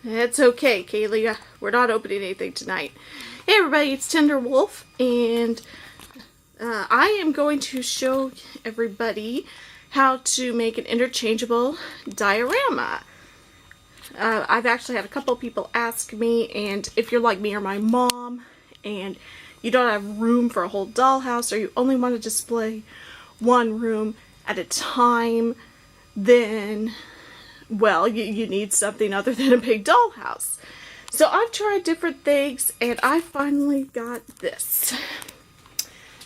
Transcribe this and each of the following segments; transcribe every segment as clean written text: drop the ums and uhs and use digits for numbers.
It's okay, Kaylee. We're not opening anything tonight. Hey everybody, it's Tender Wolf, and I am going to show everybody how to make an interchangeable diorama. I've actually had a couple of people ask me, and if you're like me or my mom, and you don't have room for a whole dollhouse, or you only want to display one room at a time, then well, you need something other than a big dollhouse. So I've tried different things, and I finally got this.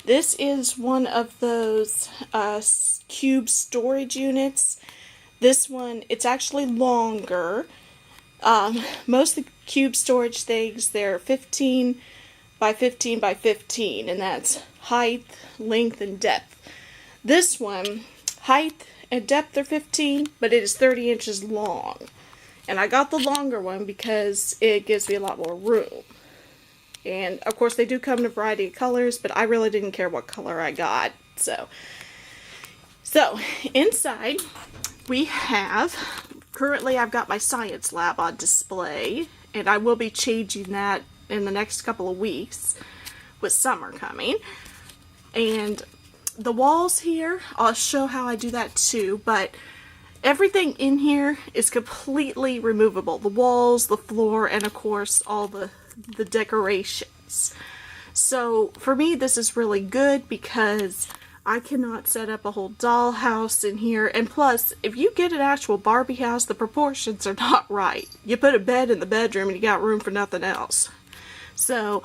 This is one of those cube storage units. This one, it's actually longer. Most of the cube storage things, they're 15 by 15 by 15, and that's height, length, and depth. This one, height and depth are 15, but it is 30 inches long. And I got the longer one because it gives me a lot more room. And of course they do come in a variety of colors, but I really didn't care what color I got. So inside we have, currently I've got my science lab on display, and I will be changing that in the next couple of weeks with summer coming. And the walls here, I'll show how I do that too, but everything in here is completely removable. The walls, the floor, and of course all the decorations. So for me this is really good because I cannot set up a whole dollhouse in here, and plus if you get an actual Barbie house, the proportions are not right. You put a bed in the bedroom and you got room for nothing else. So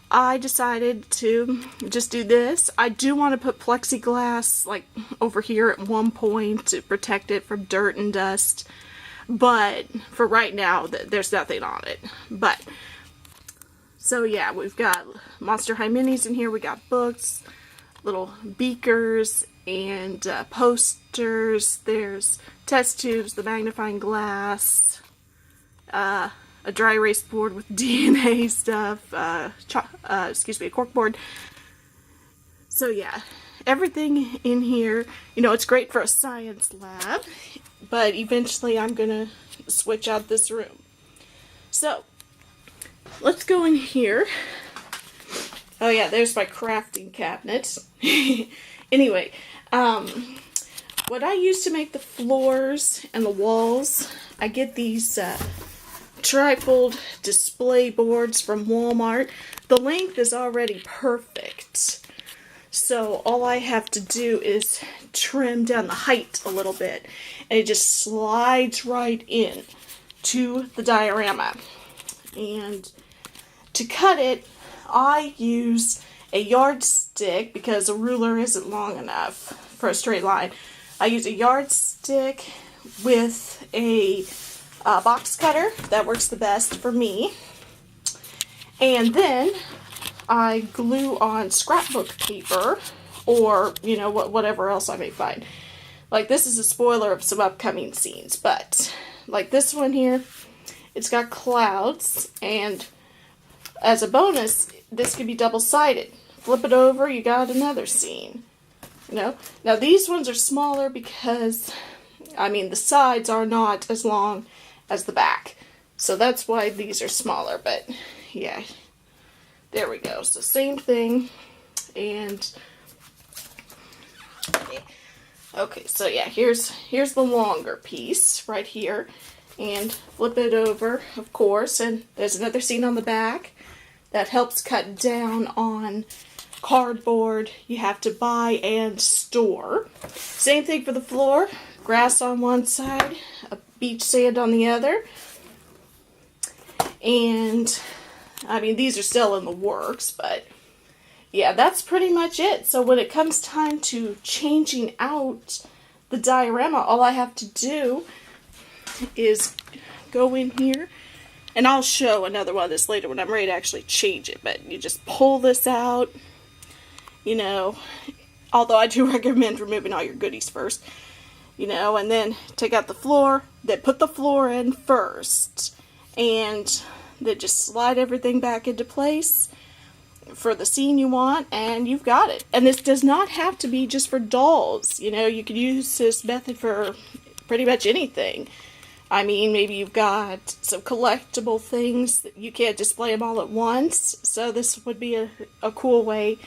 I decided to just do this. I do want to put plexiglass like over here at one point to protect it from dirt and dust, but for right now there's nothing on it. But so yeah, we've got Monster High Minis in here, we got books, little beakers, and posters. There's test tubes, the magnifying glass, a dry erase board with DNA stuff, a cork board. So yeah, everything in here, you know, it's great for a science lab, but eventually I'm gonna switch out this room. So let's go in here. Oh yeah, there's my crafting cabinet. Anyway, what I use to make the floors and the walls, I get these trifold display boards from Walmart. The length is already perfect, so all I have to do is trim down the height a little bit, and it just slides right in to the diorama. And to cut it, I use a yardstick because a ruler isn't long enough for a straight line. I use a yardstick with a box cutter. That works the best for me. And then I glue on scrapbook paper, or you know, whatever else I may find. Like this is a spoiler of some upcoming scenes, but like this one here, it's got clouds, and as a bonus this can be double-sided. Flip it over, you got another scene. You know, now these ones are smaller because I mean the sides are not as long as the back, so that's why these are smaller. But yeah, there we go. So same thing. And okay, so yeah, here's the longer piece right here, and flip it over, of course, and there's another scene on the back that helps cut down on cardboard you have to buy and store. Same thing for the floor. Grass on one side, a beach sand on the other. And I mean, these are still in the works, but yeah, that's pretty much it. So when it comes time to changing out the diorama, all I have to do is go in here, and I'll show another one of this later when I'm ready to actually change it, but you just pull this out, you know, although I do recommend removing all your goodies first, you know, and then take out the floor, then put the floor in first, and then just slide everything back into place for the scene you want, and you've got it. And this does not have to be just for dolls, you know, you can use this method for pretty much anything. I mean, maybe you've got some collectible things that you can't display them all at once, so this would be a cool way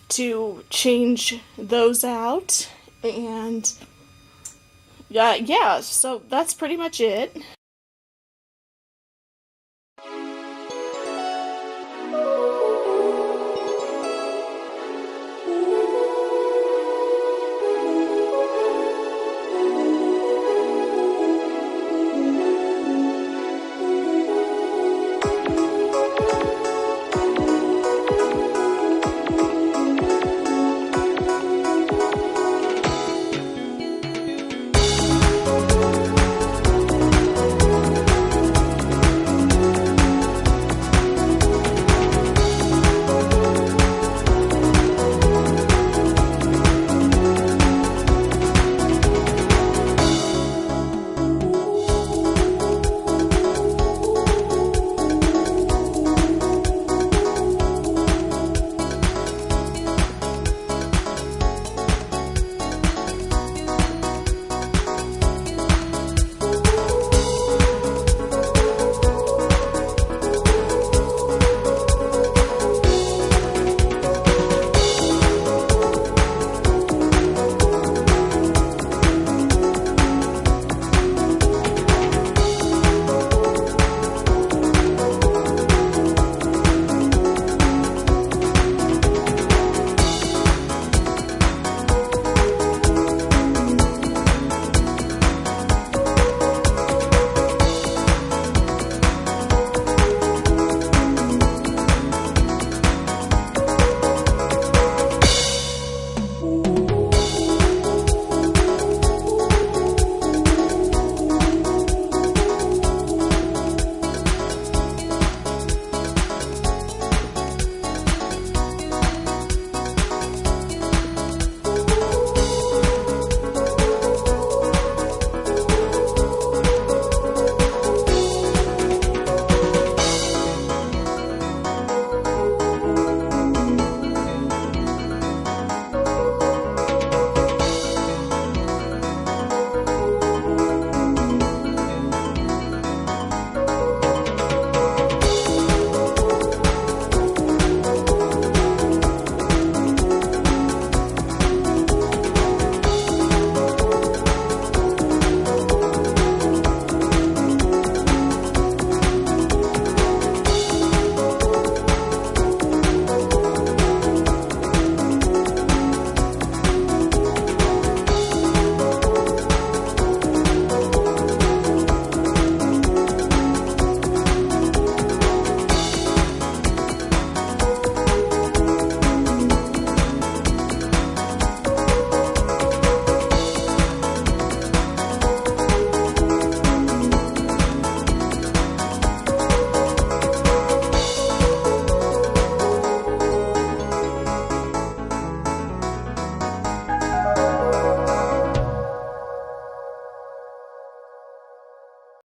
to change those out. And yeah, so that's pretty much it.